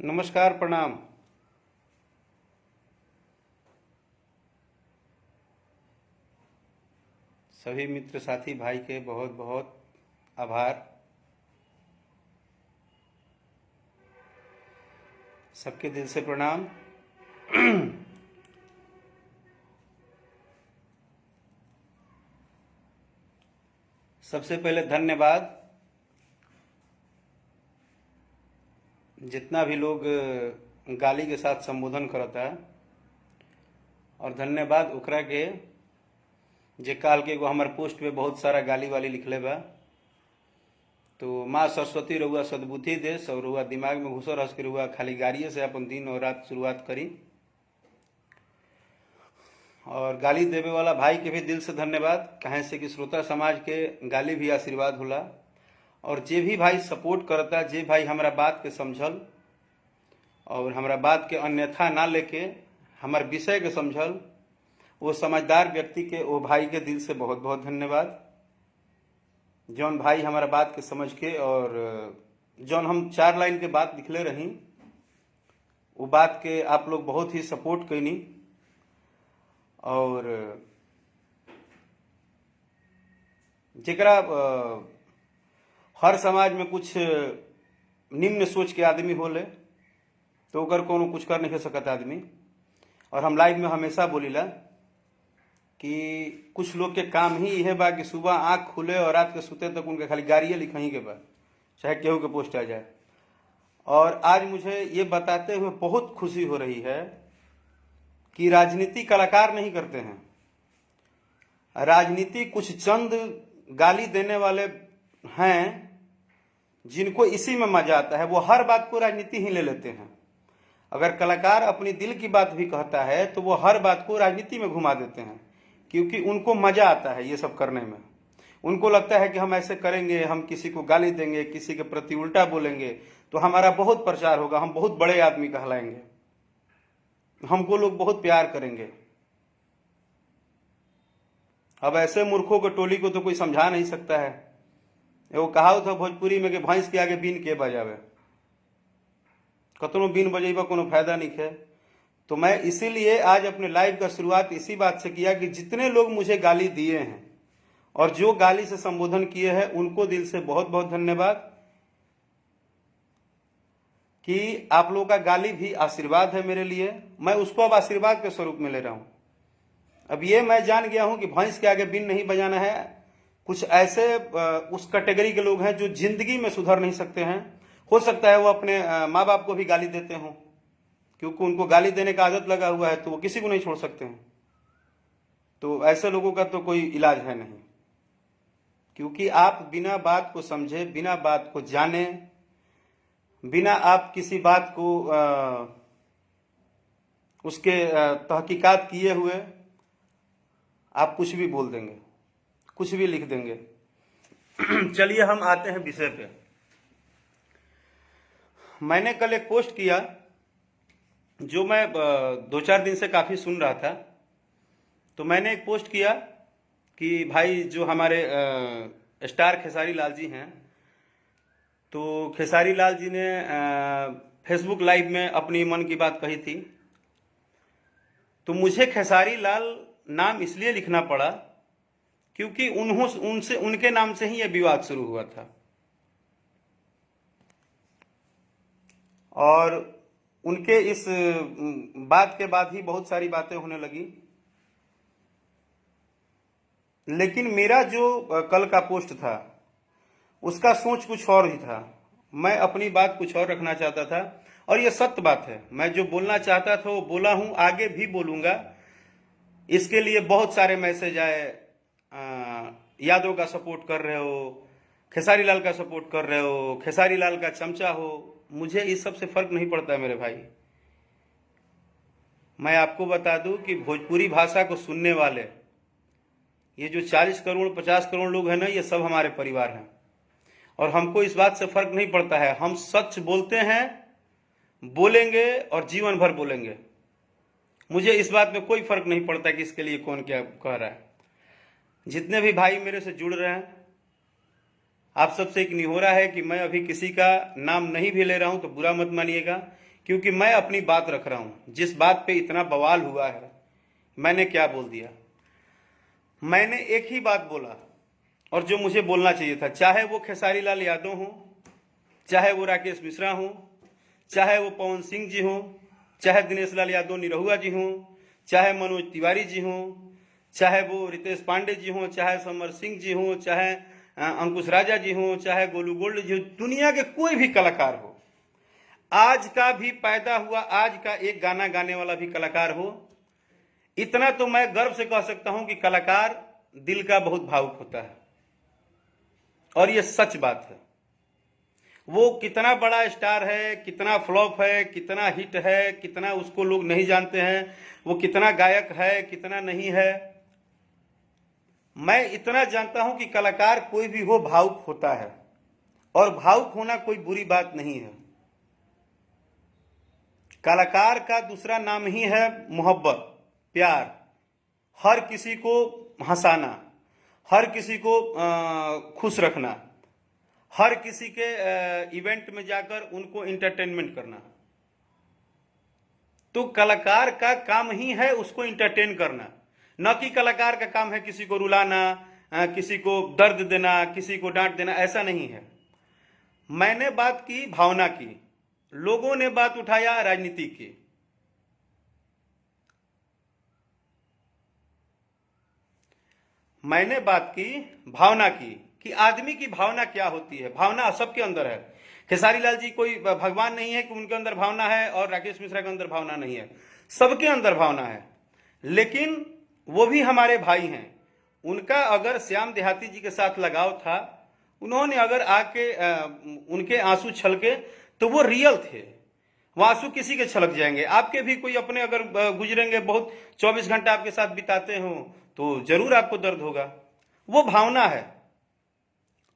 नमस्कार, प्रणाम। सभी मित्र साथी भाई के बहुत बहुत आभार। सबके दिल से प्रणाम। सबसे पहले धन्यवाद जितना भी लोग गाली के साथ संबोधन करता है, और धन्यवाद ओकरा के जे काल के एगो हमार पोस्ट पे बहुत सारा गाली वाली लिखले बा। तो माँ सरस्वती रहुआ सद्बुद्धि देस और रहुआ दिमाग में घुसर हंस के रहुआ खाली गाड़िए से अपन दिन और रात शुरुआत करी। और गाली देवे वाला भाई के भी दिल से धन्यवाद, कहें से कि श्रोता समाज के गाली भी आशीर्वाद होला। और जे भी भाई सपोर्ट करता, जे भाई हमारा बात के समझल और हमारा बात के अन्यथा ना लेके हमार विषय के समझल, वो समझदार व्यक्ति के वो भाई के दिल से बहुत बहुत धन्यवाद। जौन भाई हमारा बात के समझ के और जौन हम 4 लाइन के बात लिखले रही, वो बात के आप लोग बहुत ही सपोर्ट कैनी। और जेकरा हर समाज में कुछ निम्न सोच के आदमी होले तो ओकर कोनो कुछ कर नहीं सकता आदमी। और हम लाइव में हमेशा बोलीला कि कुछ लोग के काम ही यह बा कि सुबह आँख खुले और रात के सुते तक उनके खाली गाड़िए लिखही के बा, चाहे केहू के पोस्ट आ जाए। और आज मुझे ये बताते हुए बहुत खुशी हो रही है कि राजनीति कलाकार नहीं करते हैं। राजनीति कुछ चंद गाली देने वाले हैं जिनको इसी में मजा आता है, वो हर बात को राजनीति ही ले लेते हैं। अगर कलाकार अपनी दिल की बात भी कहता है तो वो हर बात को राजनीति में घुमा देते हैं, क्योंकि उनको मजा आता है ये सब करने में। उनको लगता है कि हम ऐसे करेंगे, हम किसी को गाली देंगे, किसी के प्रति उल्टा बोलेंगे तो हमारा बहुत प्रचार होगा, हम बहुत बड़े आदमी कहलाएंगे, हमको लोग बहुत प्यार करेंगे। अब ऐसे मूर्खों के टोली को तो कोई समझा नहीं सकता है। वो कहावत था भोजपुरी में कि भैंस के आगे बीन के बजावे, कतनो बीन बजेबा कोनो फायदा नहीं है। तो मैं इसीलिए आज अपने लाइव का शुरुआत इसी बात से किया कि जितने लोग मुझे गाली दिए हैं और जो गाली से संबोधन किए हैं उनको दिल से बहुत बहुत धन्यवाद। कि आप लोगों का गाली भी आशीर्वाद है मेरे लिए, मैं उसको अब आशीर्वाद के स्वरूप में ले रहा हूं। अब ये मैं जान गया हूं कि भैंस के आगे बीन नहीं बजाना है। कुछ ऐसे उस कैटेगरी के लोग हैं जो जिंदगी में सुधर नहीं सकते हैं। हो सकता है वो अपने माँ बाप को भी गाली देते हों, क्योंकि उनको गाली देने का आदत लगा हुआ है, तो वो किसी को नहीं छोड़ सकते हैं। तो ऐसे लोगों का तो कोई इलाज है नहीं, क्योंकि आप बिना बात को समझे, बिना बात को जाने, बिना आप किसी बात को उसके तहकीकात किए हुए आप कुछ भी बोल देंगे, कुछ भी लिख देंगे। चलिए हम आते हैं विषय पे। मैंने कल एक पोस्ट किया जो मैं 2-4 दिन से काफ़ी सुन रहा था। तो मैंने एक पोस्ट किया कि भाई जो हमारे स्टार खेसारी लाल जी हैं, तो खेसारी लाल जी ने फेसबुक लाइव में अपनी मन की बात कही थी। तो मुझे खेसारी लाल नाम इसलिए लिखना पड़ा क्योंकि उनके नाम से ही यह विवाद शुरू हुआ था। और उनके इस बात के बाद ही बहुत सारी बातें होने लगी। लेकिन मेरा जो कल का पोस्ट था उसका सोच कुछ और ही था। मैं अपनी बात कुछ और रखना चाहता था, और ये सत्य बात है। मैं जो बोलना चाहता था वो बोला हूं, आगे भी बोलूंगा। इसके लिए बहुत सारे मैसेज आए, यादव का सपोर्ट कर रहे हो, खेसारी लाल का सपोर्ट कर रहे हो, खेसारी लाल का चमचा हो। मुझे इस सब से फर्क नहीं पड़ता मेरे भाई। मैं आपको बता दूं कि भोजपुरी भाषा को सुनने वाले ये जो 40 करोड़ 50 करोड़ लोग हैं ना, ये सब हमारे परिवार हैं। और हमको इस बात से फर्क नहीं पड़ता है। हम सच बोलते हैं, बोलेंगे और जीवन भर बोलेंगे। मुझे इस बात में कोई फर्क नहीं पड़ता कि इसके लिए कौन क्या कह रहा है। जितने भी भाई मेरे से जुड़ रहे हैं, आप सबसे एक निहोरा है कि मैं अभी किसी का नाम नहीं भी ले रहा हूं तो बुरा मत मानिएगा, क्योंकि मैं अपनी बात रख रहा हूं। जिस बात पे इतना बवाल हुआ है, मैंने क्या बोल दिया? मैंने एक ही बात बोला, और जो मुझे बोलना चाहिए था, चाहे वो खेसारी लाल यादव हो, चाहे वो राकेश मिश्रा हो, चाहे वो पवन सिंह जी हो, चाहे दिनेश लाल यादव निरहुआ जी हो, चाहे मनोज तिवारी जी हो, चाहे वो रितेश पांडे जी हो, चाहे समर सिंह जी हो, चाहे अंकुश राजा जी हो, चाहे गोलू गोल्ड जी हो, दुनिया के कोई भी कलाकार हो, आज का भी पैदा हुआ आज का एक गाना गाने वाला भी कलाकार हो, इतना तो मैं गर्व से कह सकता हूं कि कलाकार दिल का बहुत भावुक होता है, और ये सच बात है। वो कितना बड़ा स्टार है, कितना फ्लॉप है, कितना हिट है, कितना उसको लोग नहीं जानते हैं, वो कितना गायक है, कितना नहीं है, मैं इतना जानता हूं कि कलाकार कोई भी हो भावुक होता है, और भावुक होना कोई बुरी बात नहीं है। कलाकार का दूसरा नाम ही है मोहब्बत, प्यार, हर किसी को हंसाना, हर किसी को खुश रखना, हर किसी के इवेंट में जाकर उनको एंटरटेनमेंट करना। तो कलाकार का काम ही है उसको एंटरटेन करना, न कि कलाकार का काम है किसी को रुलाना, किसी को दर्द देना, किसी को डांट देना, ऐसा नहीं है। मैंने बात की भावना की, लोगों ने बात उठाया राजनीति की। मैंने बात की भावना की कि आदमी की भावना क्या होती है। भावना सबके अंदर है। खेसारी लाल जी कोई भगवान नहीं है कि उनके अंदर भावना है, और राकेश मिश्रा के अंदर भावना नहीं है, सबके अंदर भावना है। लेकिन वो भी हमारे भाई हैं। उनका अगर श्याम देहाती जी के साथ लगाव था, उन्होंने अगर आके उनके आंसू छलके तो वो रियल थे। वो आंसू किसी के छलक जाएंगे, आपके भी कोई अपने अगर गुजरेंगे, बहुत 24 घंटा आपके साथ बिताते हो तो जरूर आपको दर्द होगा। वो भावना है।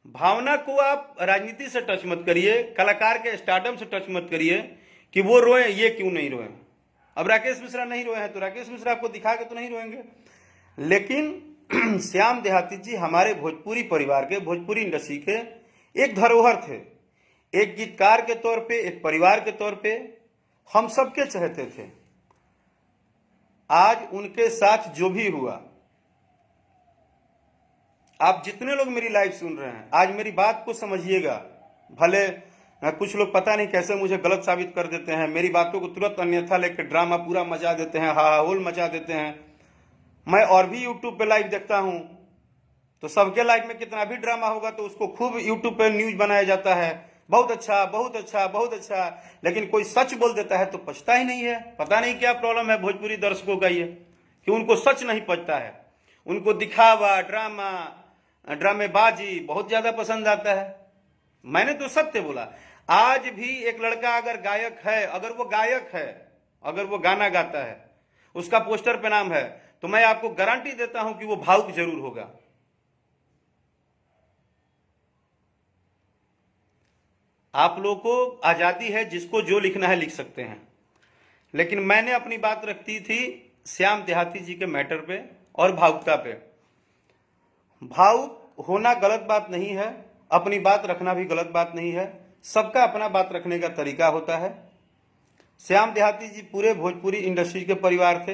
भावना को आप राजनीति से टच मत करिए, कलाकार के स्टारडम से टच मत करिए कि वो रोए, ये क्यों नहीं रोए। अब राकेश मिश्रा नहीं रोए हैं तो राकेश मिश्रा आपको दिखा के तो नहीं रोएंगे, लेकिन श्याम देहाती जी हमारे भोजपुरी परिवार के, भोजपुरी इंडस्ट्री के एक धरोहर थे। एक गीतकार के तौर पे, एक परिवार के तौर पे हम सबके चाहते थे। आज उनके साथ जो भी हुआ, आप जितने लोग मेरी लाइव सुन रहे हैं, आज मेरी बात को समझिएगा। भले कुछ लोग पता नहीं कैसे मुझे गलत साबित कर देते हैं, मेरी बातों को तुरंत अन्यथा लेकर ड्रामा पूरा मचा देते हैं, हाहाहोल मचा देते हैं। मैं और भी यूट्यूब पे लाइव देखता हूं, तो सबके लाइव में कितना भी ड्रामा होगा तो उसको खूब यूट्यूब पे न्यूज बनाया जाता है, बहुत अच्छा, बहुत अच्छा, बहुत अच्छा। लेकिन कोई सच बोल देता है तो पचता ही नहीं है। पता नहीं क्या प्रॉब्लम है भोजपुरी दर्शकों का, ये कि उनको सच नहीं पचता है। उनको दिखावा, ड्रामा, ड्रामेबाजी बहुत ज्यादा पसंद आता है। मैंने तो सत्य बोला। आज भी एक लड़का अगर गायक है, अगर वो गायक है, अगर वो गाना गाता है, उसका पोस्टर पे नाम है, तो मैं आपको गारंटी देता हूं कि वो भावुक जरूर होगा। आप लोगों को आजादी है, जिसको जो लिखना है लिख सकते हैं, लेकिन मैंने अपनी बात रखती थी श्याम देहाती जी के मैटर पे और भावुकता पे। भावुक होना गलत बात नहीं है, अपनी बात रखना भी गलत बात नहीं है। सबका अपना बात रखने का तरीका होता है। श्याम देहाती जी पूरे भोजपुरी इंडस्ट्री के परिवार थे।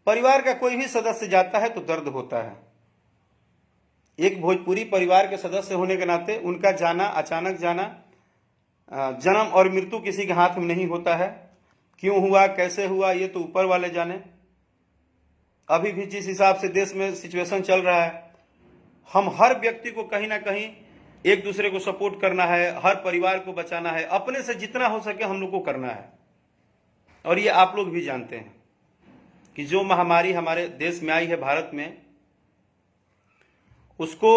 परिवार का कोई भी सदस्य जाता है तो दर्द होता है। एक भोजपुरी परिवार के सदस्य होने के नाते उनका जाना, अचानक जाना, जन्म और मृत्यु किसी के हाथ में नहीं होता है। क्यों हुआ, कैसे हुआ, ये तो ऊपर वाले जाने। अभी भी जिस हिसाब से देश में सिचुएशन चल रहा है, हम हर व्यक्ति को कहीं ना कहीं एक दूसरे को सपोर्ट करना है, हर परिवार को बचाना है, अपने से जितना हो सके हम लोग को करना है। और ये आप लोग भी जानते हैं कि जो महामारी हमारे देश में आई है, भारत में, उसको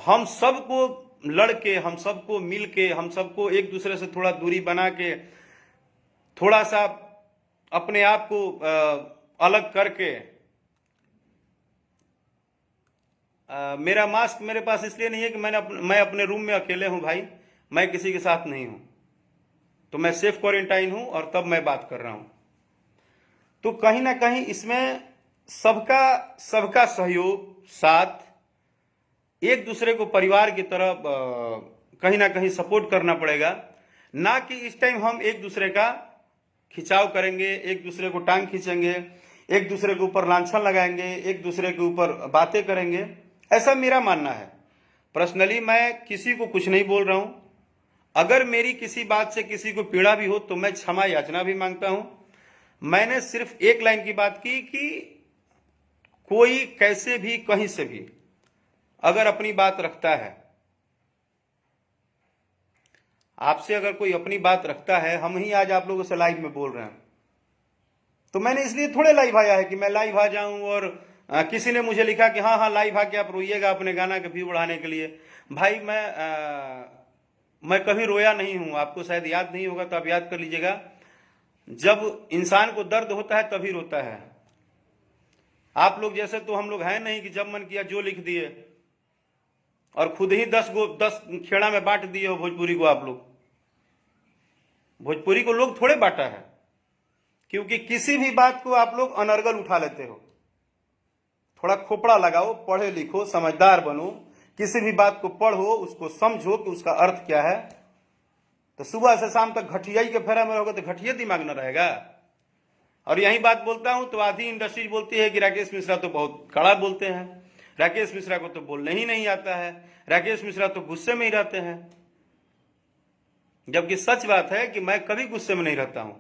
हम सबको लड़के, हम सबको मिलके, हम सबको एक दूसरे से थोड़ा दूरी बना के, थोड़ा सा अपने आप को अलग करके, मेरा मास्क मेरे पास इसलिए नहीं है कि मैं अपने रूम में अकेले हूं भाई, मैं किसी के साथ नहीं हूं, तो मैं सेफ क्वारंटाइन हूं और तब मैं बात कर रहा हूं। तो कहीं ना कहीं इसमें सबका सहयोग, साथ, एक दूसरे को परिवार की तरह कहीं ना कहीं सपोर्ट करना पड़ेगा। ना कि इस टाइम हम एक दूसरे का खिंचाव करेंगे, एक दूसरे को टांग खींचेंगे, एक दूसरे के ऊपर लांछन लगाएंगे, एक दूसरे के ऊपर बातें करेंगे। ऐसा मेरा मानना है। पर्सनली मैं किसी को कुछ नहीं बोल रहा हूं। अगर मेरी किसी बात से किसी को पीड़ा भी हो तो मैं क्षमा याचना भी मांगता हूं। मैंने सिर्फ एक लाइन की बात की कि कोई कैसे भी कहीं से भी अगर अपनी बात रखता है, आपसे अगर कोई अपनी बात रखता है, हम ही आज आप लोगों से लाइव में बोल रहे हैं, तो मैंने इसलिए थोड़े लाइव आया है कि मैं लाइव आ जाऊं और किसी ने मुझे लिखा कि हाँ हाँ लाइव आके आप रोइएगा अपने गाना के व्यू बढ़ाने के लिए। भाई मैं कभी रोया नहीं हूं, आपको शायद याद नहीं होगा तो आप याद कर लीजिएगा। जब इंसान को दर्द होता है तभी रोता है। आप लोग जैसे तो हम लोग हैं नहीं कि जब मन किया जो लिख दिए और खुद ही 10 खेड़ा में बांट दिए हो भोजपुरी को। आप लोग भोजपुरी को लोग थोड़े बांटा है, क्योंकि किसी भी बात को आप लोग अनर्गल उठा लेते हो। थोड़ा खोपड़ा लगाओ, पढ़े लिखो, समझदार बनो, किसी भी बात को पढ़ो, उसको समझो कि उसका अर्थ क्या है। तो सुबह से शाम तक घटिया के फेरा में रहोगे तो घटिया दिमाग न रहेगा। और यही बात बोलता हूं तो आधी इंडस्ट्री बोलती है कि राकेश मिश्रा तो बहुत कड़ा बोलते हैं, राकेश मिश्रा को तो बोलने ही नहीं आता है, राकेश मिश्रा तो गुस्से में ही रहते हैं। जबकि सच बात है कि मैं कभी गुस्से में नहीं रहता हूं।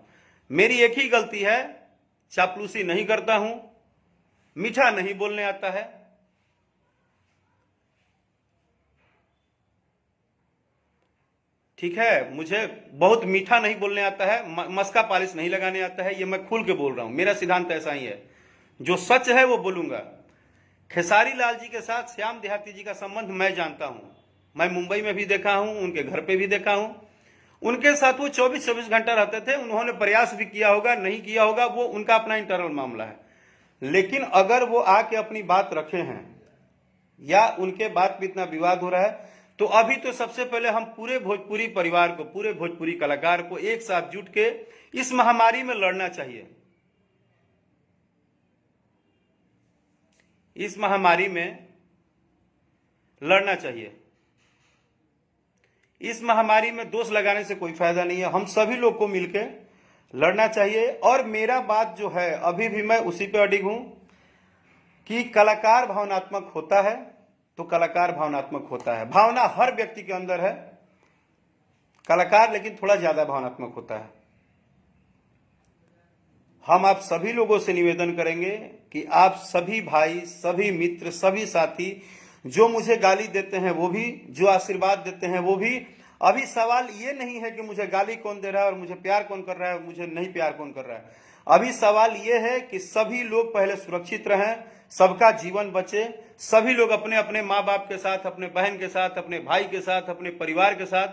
मेरी एक ही गलती है, चापलूसी नहीं करता हूं, मीठा नहीं बोलने आता है। ठीक है, मुझे बहुत मीठा नहीं बोलने आता है, मस्का पालिश नहीं लगाने आता है। ये मैं खुल के बोल रहा हूं, मेरा सिद्धांत ऐसा ही है। जो सच है वो बोलूंगा। खेसारी लाल जी के साथ श्याम देहाती जी का संबंध मैं जानता हूं। मैं मुंबई में भी देखा हूं, उनके घर पे भी देखा हूं। उनके साथ वो 24-24 घंटा रहते थे। उन्होंने प्रयास भी किया होगा, नहीं किया होगा, वो उनका अपना इंटरनल मामला है। लेकिन अगर वो आके अपनी बात रखे हैं या उनके बात पे इतना विवाद हो रहा है, तो अभी तो सबसे पहले हम पूरे भोजपुरी परिवार को, पूरे भोजपुरी कलाकार को एक साथ जुट के इस महामारी में लड़ना चाहिए। इस महामारी में लड़ना चाहिए। इस महामारी में दोष लगाने से कोई फायदा नहीं है। हम सभी लोग को मिलकर लड़ना चाहिए। और मेरा बात जो है अभी भी मैं उसी पे अडिग हूं कि कलाकार भावनात्मक होता है तो कलाकार भावनात्मक होता है। भावना हर व्यक्ति के अंदर है, कलाकार लेकिन थोड़ा ज्यादा भावनात्मक होता है। हम आप सभी लोगों से निवेदन करेंगे कि आप सभी भाई, सभी मित्र, सभी साथी जो मुझे गाली देते हैं वो भी, जो आशीर्वाद देते हैं वो भी। अभी सवाल ये नहीं है कि मुझे गाली कौन दे रहा है और मुझे प्यार कौन कर रहा है और मुझे नहीं प्यार कौन कर रहा है। अभी सवाल ये है कि सभी लोग पहले सुरक्षित रहें, सबका जीवन बचे, सभी लोग अपने अपने माँ बाप के साथ, अपने बहन के साथ, अपने भाई के साथ, अपने परिवार के साथ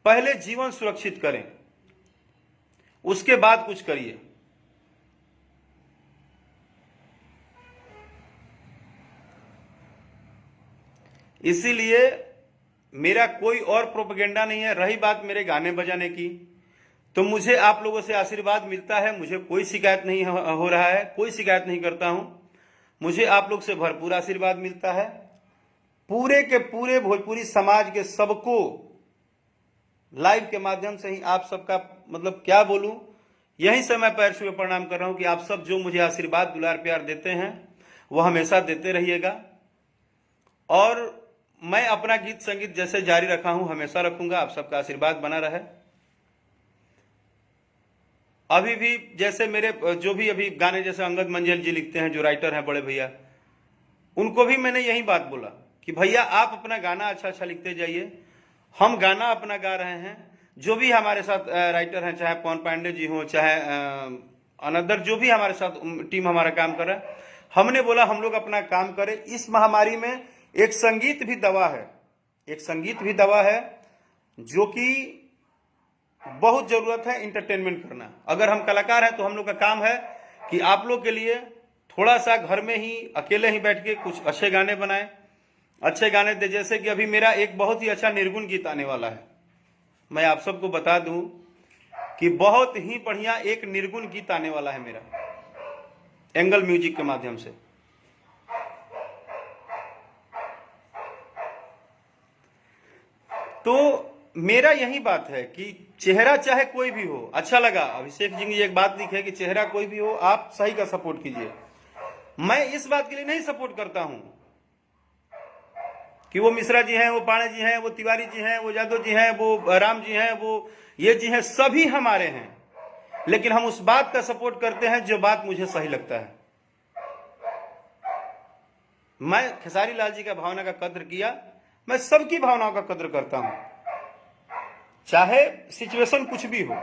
पहले जीवन सुरक्षित करें, उसके बाद कुछ करिए। इसीलिए मेरा कोई और प्रोपेगेंडा नहीं है। रही बात मेरे गाने बजाने की, तो मुझे आप लोगों से आशीर्वाद मिलता है, मुझे कोई शिकायत नहीं हो रहा है, कोई शिकायत नहीं करता हूं। मुझे आप लोग से भरपूर आशीर्वाद मिलता है। पूरे के पूरे भोजपुरी समाज के सबको लाइव के माध्यम से ही आप सबका मतलब क्या बोलूं, यहीं से मैं पैर छुए प्रणाम कर रहा हूं कि आप सब जो मुझे आशीर्वाद, दुलार, प्यार देते हैं वो हमेशा देते रहिएगा। और मैं अपना गीत संगीत जैसे जारी रखा हूं हमेशा रखूंगा। आप सबका आशीर्वाद बना रहे। अभी भी जैसे मेरे जो भी अभी गाने जैसे अंगद मंजिल जी लिखते हैं, जो राइटर हैं बड़े भैया, उनको भी मैंने यही बात बोला कि भैया आप अपना गाना अच्छा अच्छा लिखते जाइए, हम गाना अपना गा रहे हैं। जो भी हमारे साथ राइटर हैं, चाहे पवन पांडे जी हो, चाहे अनदर जो भी हमारे साथ टीम हमारा काम कर रहा है, हमने बोला हम लोग अपना काम करें। इस महामारी में एक संगीत भी दवा है, एक संगीत भी दवा है, जो कि बहुत जरूरत है इंटरटेनमेंट करना। अगर हम कलाकार हैं तो हम लोग का काम है कि आप लोग के लिए थोड़ा सा घर में ही अकेले ही बैठ के कुछ अच्छे गाने बनाएं, अच्छे गाने दे। जैसे कि अभी मेरा एक बहुत ही अच्छा निर्गुण गीत आने वाला है। मैं आप सबको बता दूं कि बहुत ही बढ़िया एक निर्गुण गीत आने वाला है मेरा, एंगल म्यूजिक के माध्यम से। तो मेरा यही बात है कि चेहरा चाहे कोई भी हो, अच्छा लगा अभिषेक जी ने एक बात लिखी है कि चेहरा कोई भी हो आप सही का सपोर्ट कीजिए। मैं इस बात के लिए नहीं सपोर्ट करता हूं कि वो मिश्रा जी हैं, वो पाणे जी हैं, वो तिवारी जी हैं, वो यादव जी हैं, वो राम जी हैं, वो ये जी हैं, सभी हमारे हैं, लेकिन हम उस बात का सपोर्ट करते हैं जो बात मुझे सही लगता है। मैं खेसारी लाल जी का भावना का कद्र किया, मैं सबकी भावनाओं का कद्र करता हूं, चाहे सिचुएशन कुछ भी हो।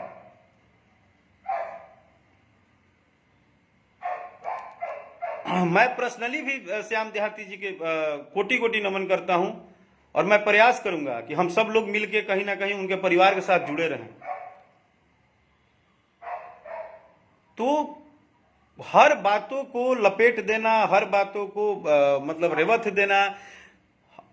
मैं पर्सनली भी श्याम देहाती जी के कोटि कोटि नमन करता हूं, और मैं प्रयास करूंगा कि हम सब लोग मिलकर कहीं ना कहीं उनके परिवार के साथ जुड़े रहें। तो हर बातों को लपेट देना, हर बातों को मतलब रेवत देना,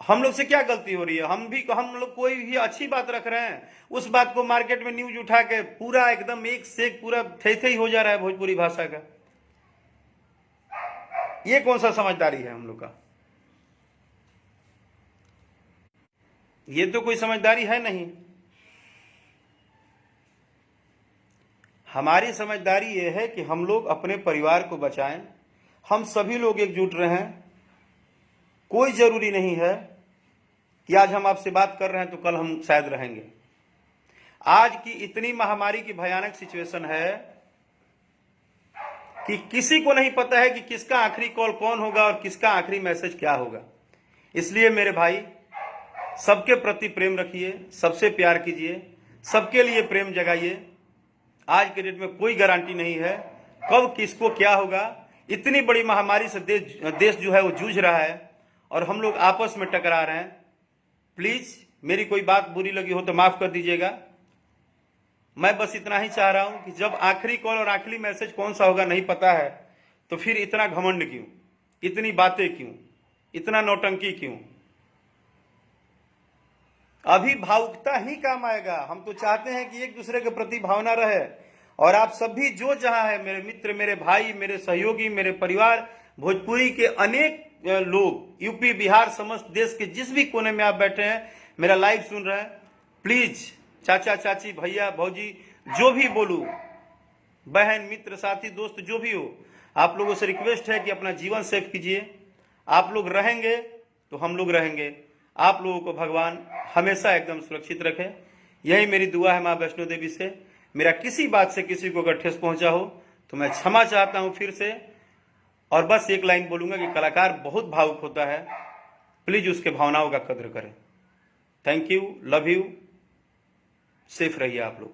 हम लोग से क्या गलती हो रही है? हम लोग कोई भी अच्छी बात रख रहे हैं, उस बात को मार्केट में न्यूज उठा के पूरा एकदम एक से एक पूरा थे हो जा रहा है भोजपुरी भाषा का। ये कौन सा समझदारी है हम लोग का? ये तो कोई समझदारी है नहीं। हमारी समझदारी ये है कि हम लोग अपने परिवार को बचाएं, हम सभी लोग एकजुट रहें। कोई जरूरी नहीं है कि आज हम आपसे बात कर रहे हैं तो कल हम शायद रहेंगे। आज की इतनी महामारी की भयानक सिचुएशन है कि किसी को नहीं पता है कि किसका आखिरी कॉल कौन होगा और किसका आखिरी मैसेज क्या होगा। इसलिए मेरे भाई, सबके प्रति प्रेम रखिए, सबसे प्यार कीजिए, सबके लिए प्रेम जगाइए। आज के डेट में कोई गारंटी नहीं है कब किसको क्या होगा। इतनी बड़ी महामारी से देश जो है वो जूझ रहा है और हम लोग आपस में टकरा रहे हैं। प्लीज मेरी कोई बात बुरी लगी हो तो माफ कर दीजिएगा। मैं बस इतना ही चाह रहा हूं कि जब आखिरी कॉल और आखिरी मैसेज कौन सा होगा नहीं पता है, तो फिर इतना घमंड क्यों, इतनी बातें क्यों, इतना नौटंकी क्यों? अभी भावुकता ही काम आएगा। हम तो चाहते हैं कि एक दूसरे के प्रति भावना रहे, और आप सभी जो जहां है, मेरे मित्र, मेरे भाई, मेरे सहयोगी, मेरे परिवार, भोजपुरी के अनेक लोग, यूपी बिहार समस्त देश के जिस भी कोने में आप बैठे हैं, मेरा लाइव सुन रहे हैं, प्लीज चाचा चाची भैया भौजी जो भी बोलूं, बहन मित्र साथी दोस्त जो भी हो, आप लोगों से रिक्वेस्ट है कि अपना जीवन सेव कीजिए। आप लोग रहेंगे तो हम लोग रहेंगे। आप लोगों को भगवान हमेशा एकदम सुरक्षित रखे, यही मेरी दुआ है मां वैष्णो देवी से। मेरा किसी बात से किसी को अगर ठेस पहुंचा हो तो मैं क्षमा चाहता हूं फिर से। और बस एक लाइन बोलूंगा कि कलाकार बहुत भावुक होता है, प्लीज उसके भावनाओं का कद्र करें। Thank you, love you, safe रहिए आप लोग।